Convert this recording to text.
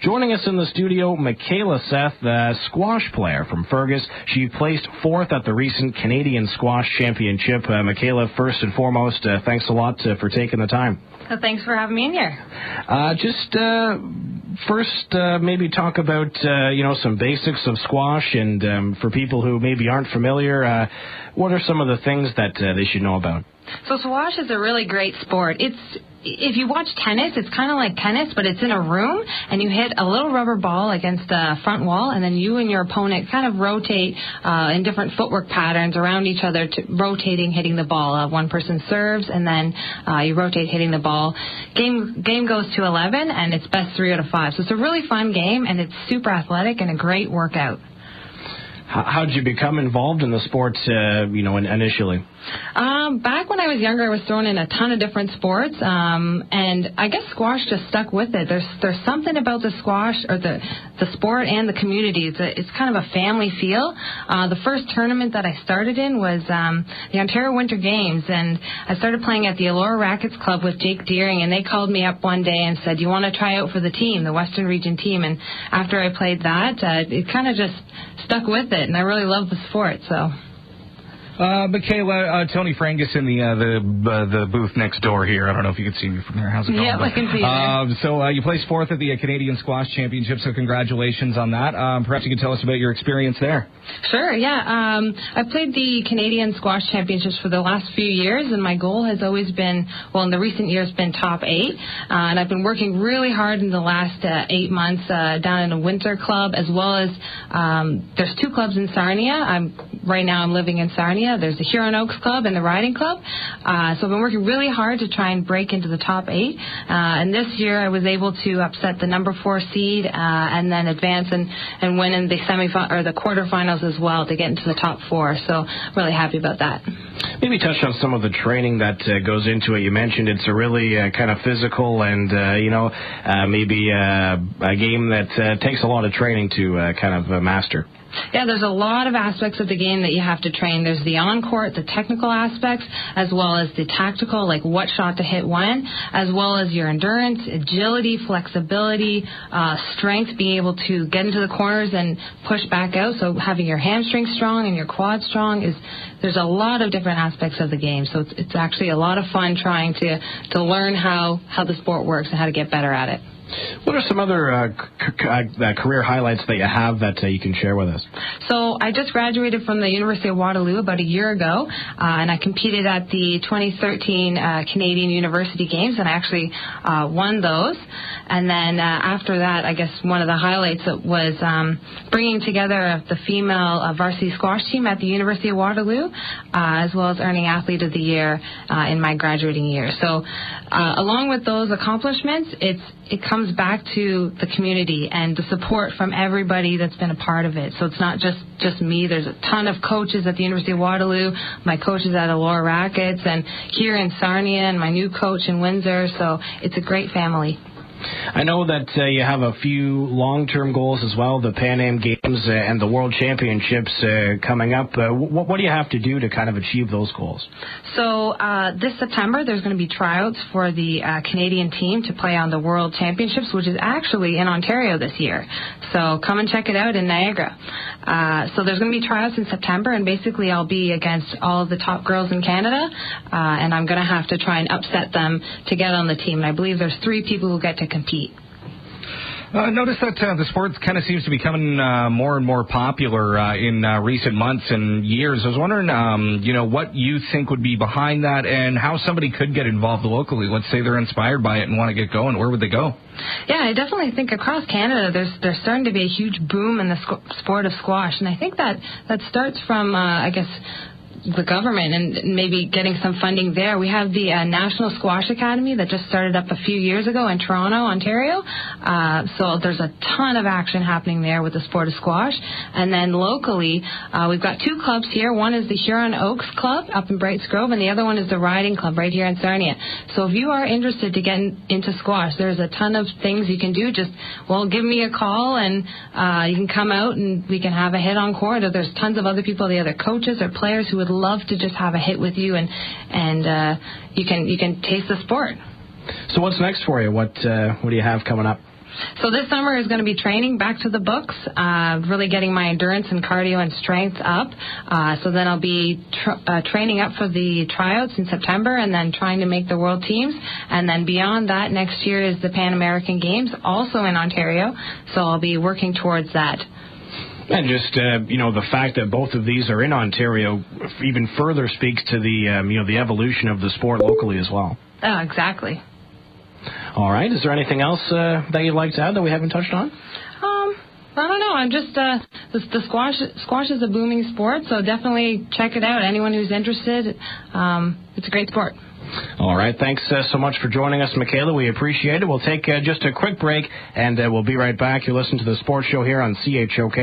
Joining us in the studio, Michaela Seth, the squash player from Fergus. She placed 4th at the recent Canadian Squash Championship. Michaela, first and foremost, thanks a lot for taking the time. Thanks for having me in here. First, maybe talk about, some basics of squash, and for people who maybe aren't familiar, what are some of the things that they should know about? So squash is a really great sport. If you watch tennis, it's kind of like tennis, but it's in a room, and you hit a little rubber ball against the front wall, and then you and your opponent kind of rotate in different footwork patterns around each other, rotating, hitting the ball. One person serves, and then you rotate, hitting the ball. Game goes to 11, and it's best 3 out of 5. So it's a really fun game, and it's super athletic and a great workout. How did you become involved in the sport, initially? Back when I was younger, I was thrown in a ton of different sports, and I guess squash just stuck with it. There's something about the squash, or the sport and the community. It's kind of a family feel. The first tournament that I started in was the Ontario Winter Games, and I started playing at the Elora Rackets Club with Jake Deering, and they called me up one day and said, "You want to try out for the team, the Western Region team?" And after I played that, it kind of just stuck with it, and I really love the sport, so... Michaela, Tony Frangus in the booth next door here. I don't know if you can see me from there. How's it going? Yeah, I can see you. So you placed 4th at the Canadian Squash Championship, so congratulations on that. Perhaps you could tell us about your experience there. Sure, yeah. I played the Canadian Squash Championships for the last few years, and my goal has always been, in the recent years, been top 8. And I've been working really hard in the last 8 months down in a winter club, as well as there's 2 clubs in Sarnia. Right now I'm living in Sarnia. There's the Huron Oaks Club and the Riding Club. So I've been working really hard to try and break into the top 8. And this year I was able to upset the number 4 seed and then advance and win in the the quarterfinals as well to get into the top 4. So really happy about that. Maybe touch on some of the training that goes into it. You mentioned it's a really kind of physical and, maybe a game that takes a lot of training to kind of master. Yeah, there's a lot of aspects of the game that you have to train. There's the on-court, the technical aspects, as well as the tactical, like what shot to hit when, as well as your endurance, agility, flexibility, strength, being able to get into the corners and push back out. So having your hamstrings strong and your quads strong there's a lot of different aspects of the game. So it's actually a lot of fun trying to learn how the sport works and how to get better at it. What are some other career highlights that you have that you can share with us? So I just graduated from the University of Waterloo about a year ago, and I competed at the 2013 Canadian University Games, and I actually won those. And then after that, I guess one of the highlights was bringing together the female varsity squash team at the University of Waterloo, as well as earning Athlete of the Year in my graduating year. So along with those accomplishments, it comes back to the community and the support from everybody that's been a part of it. So it's not just me. There's a ton of coaches at the University of Waterloo, my coaches at Elora Rackets, and here in Sarnia, and my new coach in Windsor. So it's a great family. I know that you have a few long-term goals as well, the Pan Am Games and the World Championships coming up. What do you have to do to kind of achieve those goals? So this September, there's going to be tryouts for the Canadian team to play on the World Championships, which is actually in Ontario this year. So come and check it out in Niagara. So there's going to be tryouts in September, and basically I'll be against all of the top girls in Canada, and I'm going to have to try and upset them to get on the team. And I believe there's 3 people who get to compete. Notice that the sport kind of seems to be becoming more and more popular in recent months and years. I was wondering, what you think would be behind that and how somebody could get involved locally. Let's say they're inspired by it and want to get going. Where would they go? Yeah, I definitely think across Canada there's starting to be a huge boom in the sport of squash. And I think that starts from, the government and maybe getting some funding there. We have the National Squash Academy that just started up a few years ago in Toronto, Ontario. So there's a ton of action happening there with the sport of squash. And then locally, we've got 2 clubs here. One is the Huron Oaks Club up in Brights Grove, and the other one is the Riding Club right here in Sarnia. So if you are interested to get into squash, there's a ton of things you can do. Just, give me a call and you can come out and we can have a hit on court. Or there's tons of other people, the other coaches or players who would love to just have a hit with you, and you can taste the sport. So what's next for you? What do you have coming up? So this summer is going to be training back to the books, really getting my endurance and cardio and strength up. So then I'll be training up for the tryouts in September and then trying to make the world teams. And then beyond that, next year is the Pan American Games, also in Ontario. So I'll be working towards that. And just, the fact that both of these are in Ontario even further speaks to the evolution of the sport locally as well. Exactly. All right. Is there anything else that you'd like to add that we haven't touched on? I don't know. I'm just, the squash is a booming sport, so definitely check it out. Anyone who's interested, it's a great sport. All right. Thanks so much for joining us, Michaela. We appreciate it. We'll take just a quick break, and we'll be right back. You're listening to the Sports Show here on CHOK.